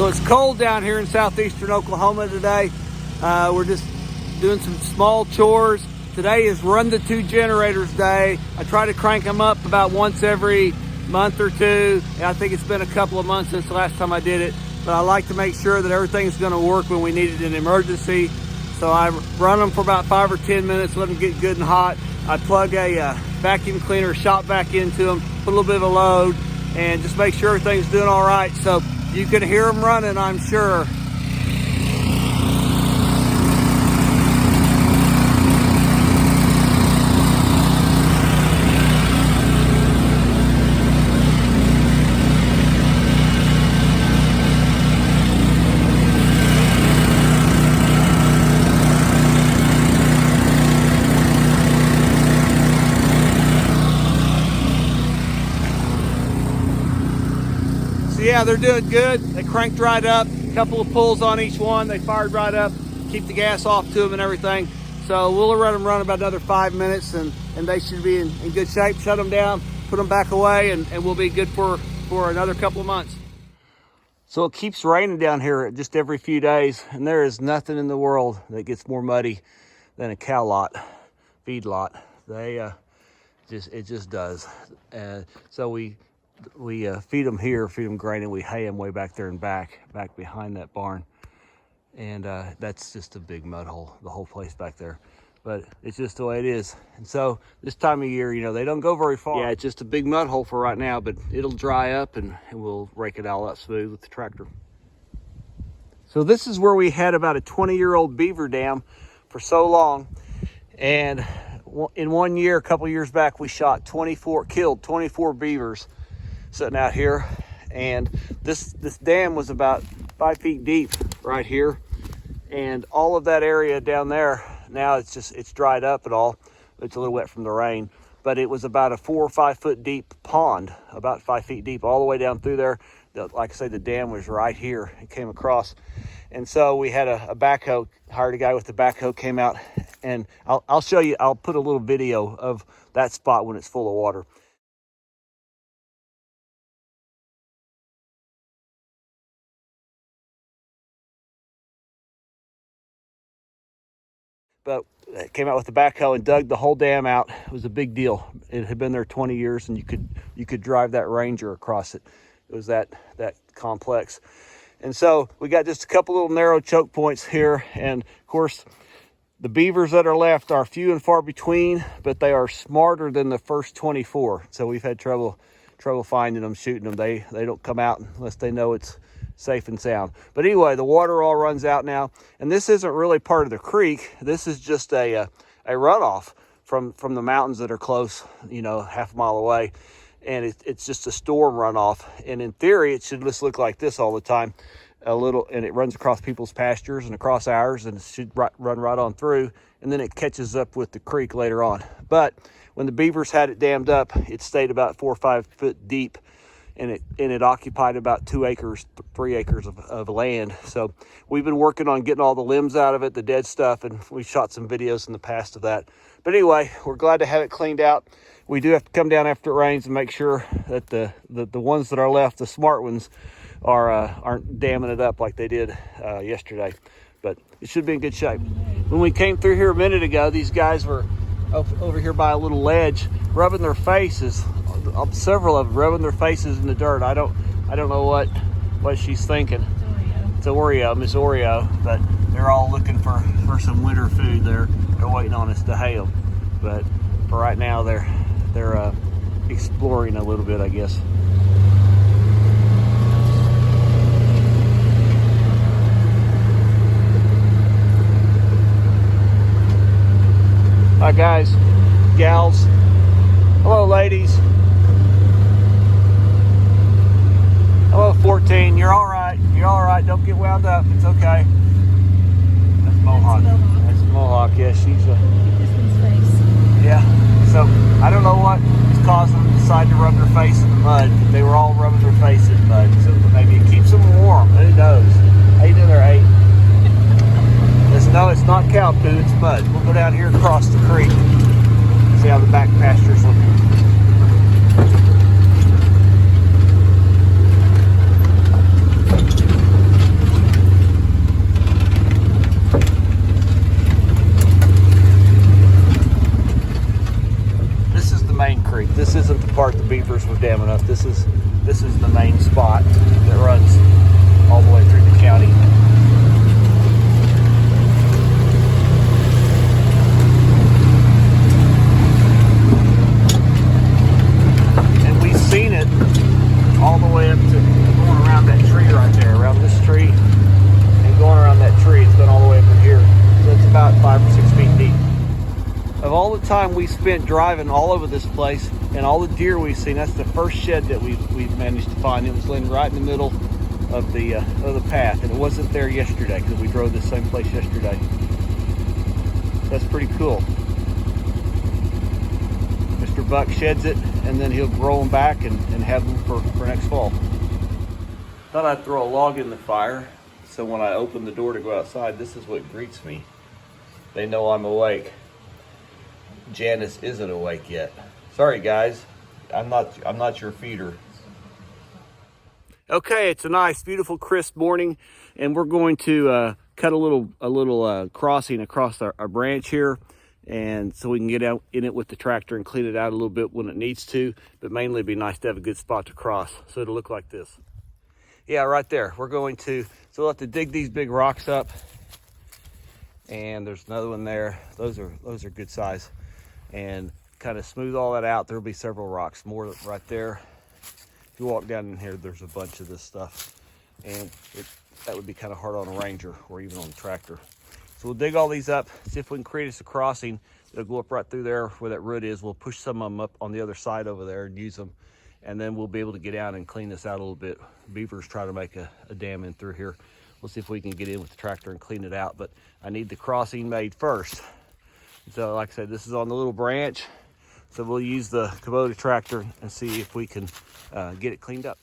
So it's cold down here in southeastern Oklahoma today. We're just doing some small chores. Today is run the 2 generators day. I try to crank them up about once every month or two. I think it's been a couple of months since the last time I did it, but I like to make sure that everything's going to work when we need it in an emergency. So I run them for about 5 or 10 minutes, let them get good and hot. I plug a vacuum cleaner shop vac into them, put a little bit of a load, and just make sure everything's doing all right. So you can hear them running, I'm sure. Yeah, they're doing good. They cranked right up, a couple of pulls on each one. They fired right up, keep the gas off to them and everything. So we'll let them run about another 5 minutes and they should be in good shape. Shut them down, put them back away, and we'll be good for another couple of months. So it keeps raining down here just every few days, and there is nothing in the world that gets more muddy than a cow lot, feed lot. It just does. So we feed them here, feed them grain, and we hay them way back there and back behind that barn. And that's just a big mud hole, the whole place back there. But it's just the way it is. And so this time of year, you know, they don't go very far. Yeah, it's just a big mud hole for right now, but it'll dry up and we'll rake it all up smooth with the tractor. So this is where we had about a 20-year-old beaver dam for so long. And in 1 year, a couple years back, we killed 24 beavers sitting out here. And this dam was about 5 feet deep right here, and all of that area down there now it's dried up and all. It's a little wet from the rain, but it was about a 4 or 5 foot deep pond, about 5 feet deep all the way down through there. Like I say, the dam was right here. It came across, and so we had a backhoe, hired a guy with the backhoe, came out, and I'll show you. I'll put a little video of that spot when it's full of water. But it came out with the backhoe and dug the whole dam out. It was a big deal. It had been there 20 years, and you could drive that Ranger across it. It was that complex. And so we got just a couple little narrow choke points here. And of course, the beavers that are left are few and far between, but they are smarter than the first 24. So we've had trouble finding them, shooting them. They don't come out unless they know it's safe and sound. But anyway, the water all runs out now, and this isn't really part of the creek. This is just a runoff from the mountains that are close, you know, half a mile away, and it's just a storm runoff. And in theory, it should just look like this all the time, and it runs across people's pastures and across ours, and it should run right on through, and then it catches up with the creek later on. But when the beavers had it dammed up, it stayed about 4 or 5 foot deep, and it occupied about 3 acres of land. So we've been working on getting all the limbs out of it, the dead stuff, and we shot some videos in the past of that. But anyway, we're glad to have it cleaned out. We do have to come down after it rains and make sure that the ones that are left, the smart ones, aren't damming it up like they did yesterday. But it should be in good shape. When we came through here a minute ago, these guys were over here by a little ledge, rubbing their faces. Several of them rubbing their faces in the dirt. I don't know what she's thinking. It's Oreo, Miss Oreo, but they're all looking for some winter food. They're waiting on us to hay them. But for right now, they're exploring a little bit, I guess. Hi guys, gals. Hello ladies. Hello 14, you're all right. You're all right, don't get wound up, it's okay. That's Mohawk. That's Mohawk, yeah, she's yeah. So I don't know what is causing them to decide to rub their face in the mud. They were all rubbing their face in mud, so maybe it keeps them warm, who knows. How you doing there, 8? No, it's not cow poo, it's mud. We'll go down here across the creek, see how the back pasture's looking. dam enough. This is the main spot that runs all the way through the county. And we've seen it all the way up to going around that tree right there, around this tree, and going around that tree. It's been all the way up in here. So it's about 5 or 6 feet deep. Of all the time we spent driving all over this place and all the deer we've seen, that's the first shed that we've managed to find. It was laying right in the middle of the path, and it wasn't there yesterday because we drove this same place yesterday. That's pretty cool. Mr. Buck sheds it, and then he'll grow them back and have them for next fall. Thought I'd throw a log in the fire, so when I open the door to go outside, this is what greets me. They know I'm awake. Janice isn't awake yet. Sorry guys, I'm not your feeder. Okay, it's a nice, beautiful, crisp morning, and we're going to cut a little crossing across our branch here, and so we can get out in it with the tractor and clean it out a little bit when it needs to. But mainly, it'd be nice to have a good spot to cross, so it'll look like this. Yeah, right there. We're going to, so we'll have to dig these big rocks up, and there's another one there. Those are good size, and kind of smooth all that out. There'll be several rocks more right there. If you walk down in here, there's a bunch of this stuff, and that would be kind of hard on a Ranger or even on a tractor. So we'll dig all these up, see if we can create us a crossing. It'll go up right through there where that root is. We'll push some of them up on the other side over there and use them, and then we'll be able to get out and clean this out a little bit. Beavers try to make a dam in through here. We'll see if we can get in with the tractor and clean it out, but I need the crossing made first. So like I said, this is on the little branch, so we'll use the Kubota tractor and see if we can get it cleaned up.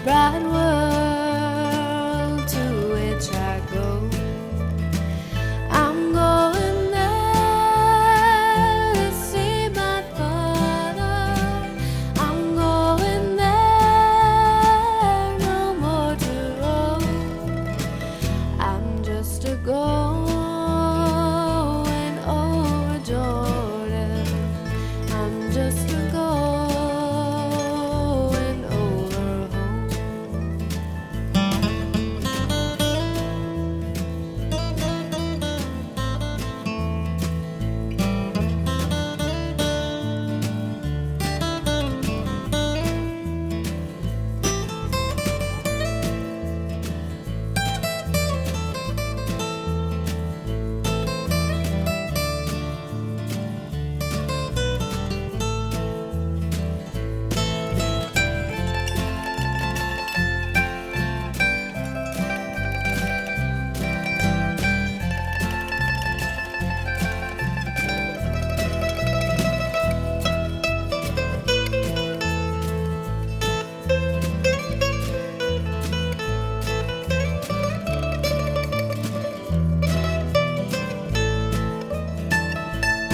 bright world to which I go. I'm going there just a going over home.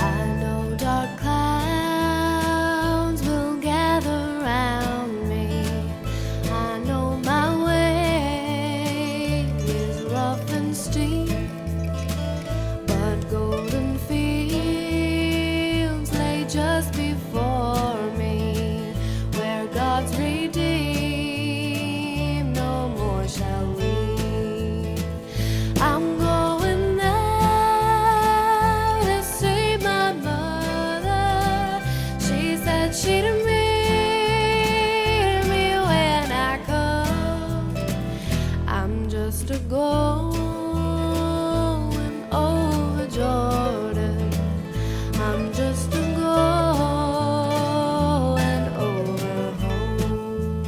I know dark clouds will gather round me. I know my way is rough and steep, but golden fields lay just before me, where God's redeemed, no more shall we. I'm going there to see my mother. She said she'd meet me when I come. I'm just a going over Jordan. I'm just a going over home.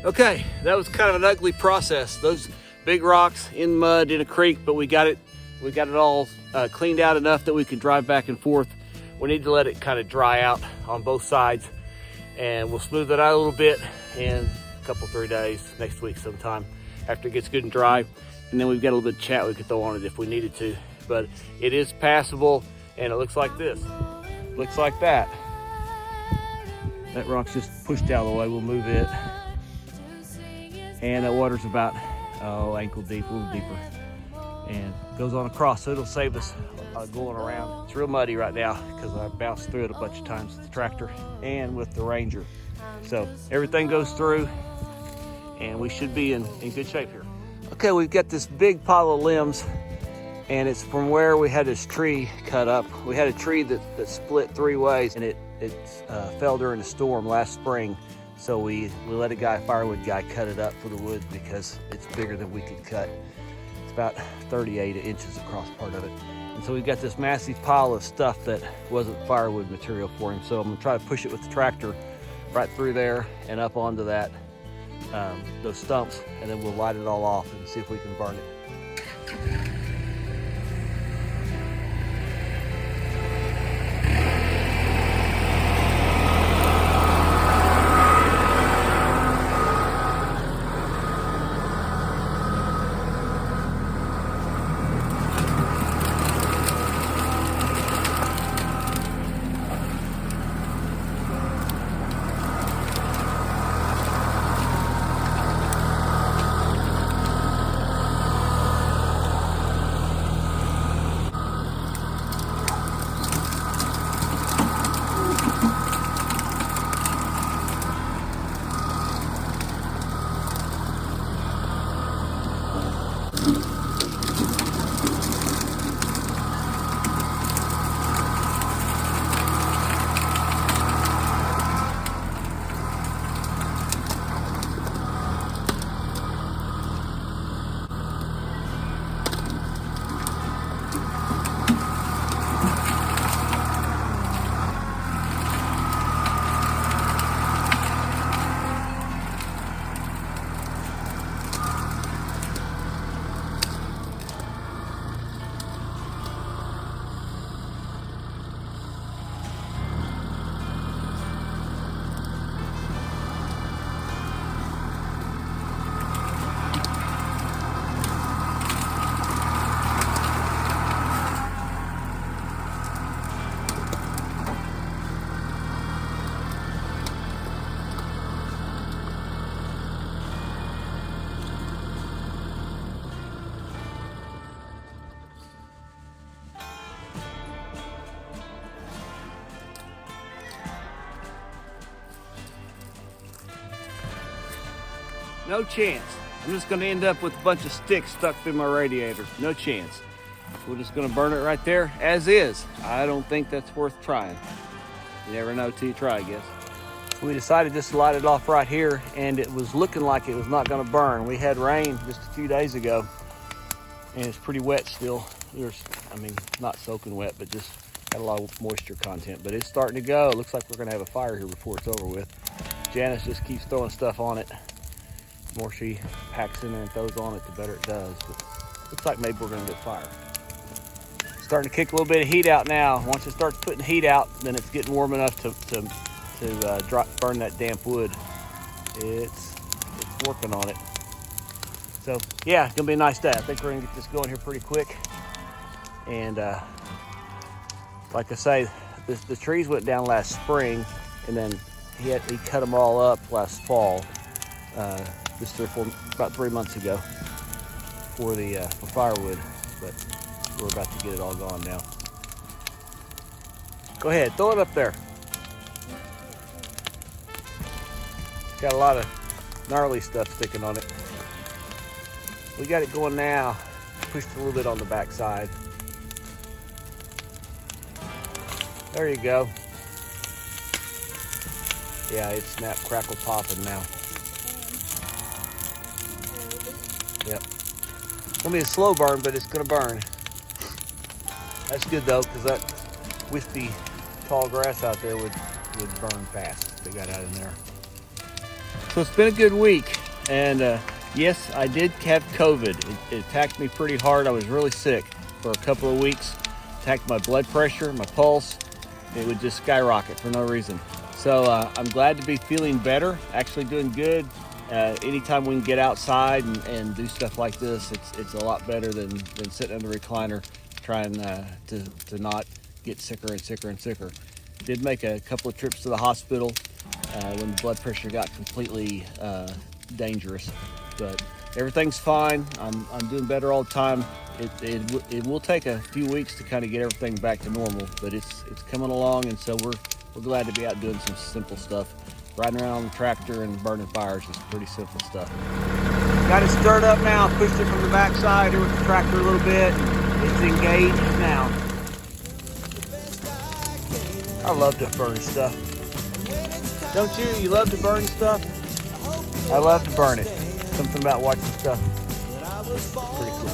Okay, that was kind of an ugly process. Those big rocks in mud in a creek, but we got it all cleaned out enough that we could drive back and forth. We need to let it kind of dry out on both sides, and we'll smooth it out a little bit in a couple, 3 days, next week sometime, after it gets good and dry. And then we've got a little bit of chat we could throw on it if we needed to. But it is passable, and it looks like this. Looks like that. That rock's just pushed out of the way. We'll move it. And that water's about ankle deep, a little deeper, and goes on across, so it'll save us going around. It's real muddy right now because I bounced through it a bunch of times with the tractor and with the Ranger. So everything goes through, and we should be in good shape here. Okay, we've got this big pile of limbs, and it's from where we had this tree cut up. We had a tree that split 3 ways, and it fell during a storm last spring. So we let a firewood guy cut it up for the wood because it's bigger than we could cut. It's about 38 inches across part of it. And so we've got this massive pile of stuff that wasn't firewood material for him. So I'm gonna try to push it with the tractor right through there and up onto that, those stumps, and then we'll light it all off and see if we can burn it. No chance. I'm just gonna end up with a bunch of sticks stuck through my radiator. No chance. We're just gonna burn it right there as is. I don't think that's worth trying. You never know till you try, I guess. So we decided just to light it off right here, and it was looking like it was not gonna burn. We had rain just a few days ago, and it's pretty wet still. I mean, not soaking wet, but just had a lot of moisture content. But it's starting to go. It looks like we're gonna have a fire here before it's over with. Janice just keeps throwing stuff on it. The more she packs in there and throws on it, the better it does. But looks like maybe we're gonna get fire. Starting to kick a little bit of heat out now. Once it starts putting heat out, then it's getting warm enough to burn that damp wood. It's working on it. So yeah, it's gonna be a nice day. I think we're gonna get this going here pretty quick. And like I say, the trees went down last spring, and then he cut them all up last fall, just about 3 months ago for firewood. But we're about to get it all gone now. Go ahead, throw it up there. Got a lot of gnarly stuff sticking on it. We got it going now. Pushed a little bit on the back side. There you go. Yeah, it's snap, crackle, popping now. Yep. It's gonna be a slow burn, but it's gonna burn. That's good though, because that wispy, tall grass out there would burn fast if they got out in there. So it's been a good week, and yes, I did have COVID. It attacked me pretty hard. I was really sick for a couple of weeks. Attacked my blood pressure, my pulse. It would just skyrocket for no reason. So I'm glad to be feeling better, actually doing good. Anytime we can get outside and do stuff like this, it's a lot better than sitting in the recliner trying to not get sicker and sicker and sicker. Did make a couple of trips to the hospital when the blood pressure got completely dangerous, but everything's fine. I'm doing better all the time. It will take a few weeks to kind of get everything back to normal, but it's coming along, and so we're glad to be out doing some simple stuff. Riding around on the tractor and burning fires is pretty simple stuff. Got it stirred up now, pushed it from the backside here with the tractor a little bit. It's engaged now. I love to burn stuff. Don't you? You love to burn stuff? I love to burn it. Something about watching stuff. Pretty cool.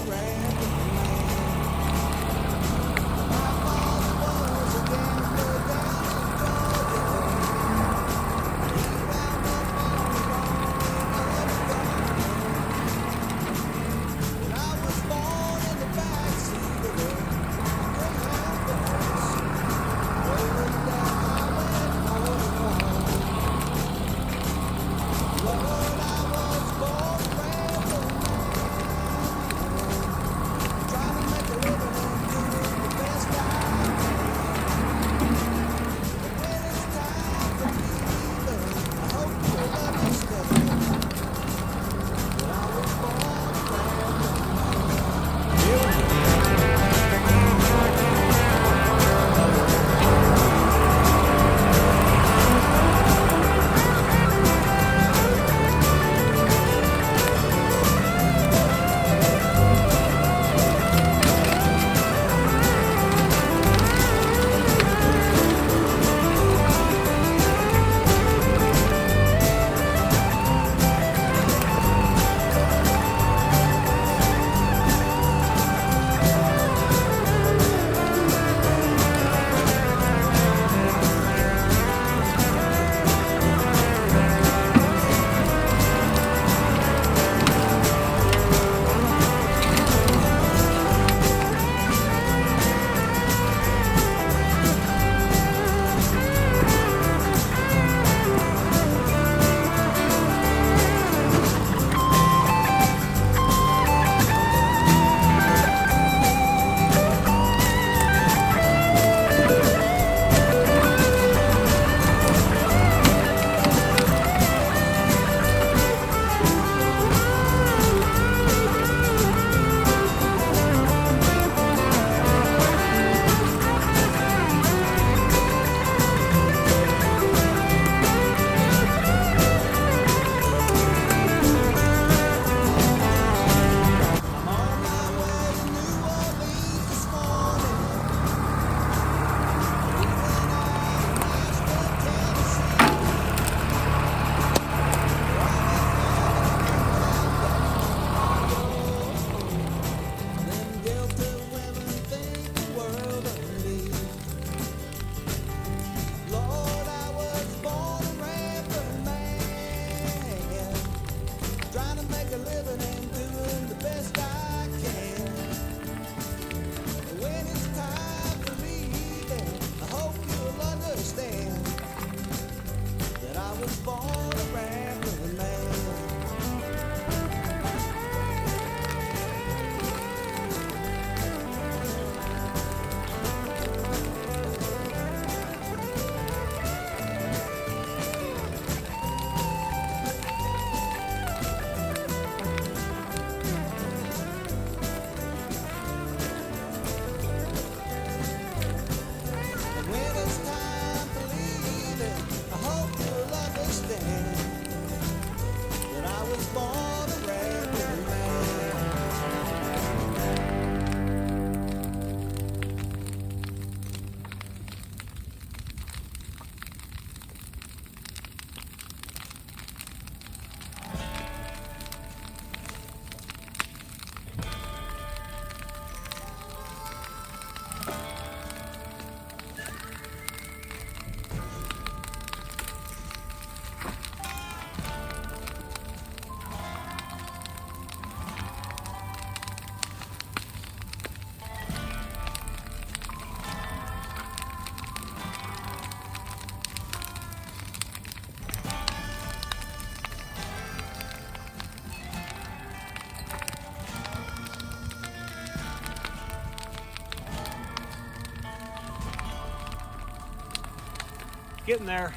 Getting there.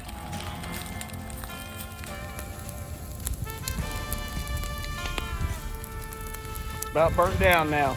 About burnt down now.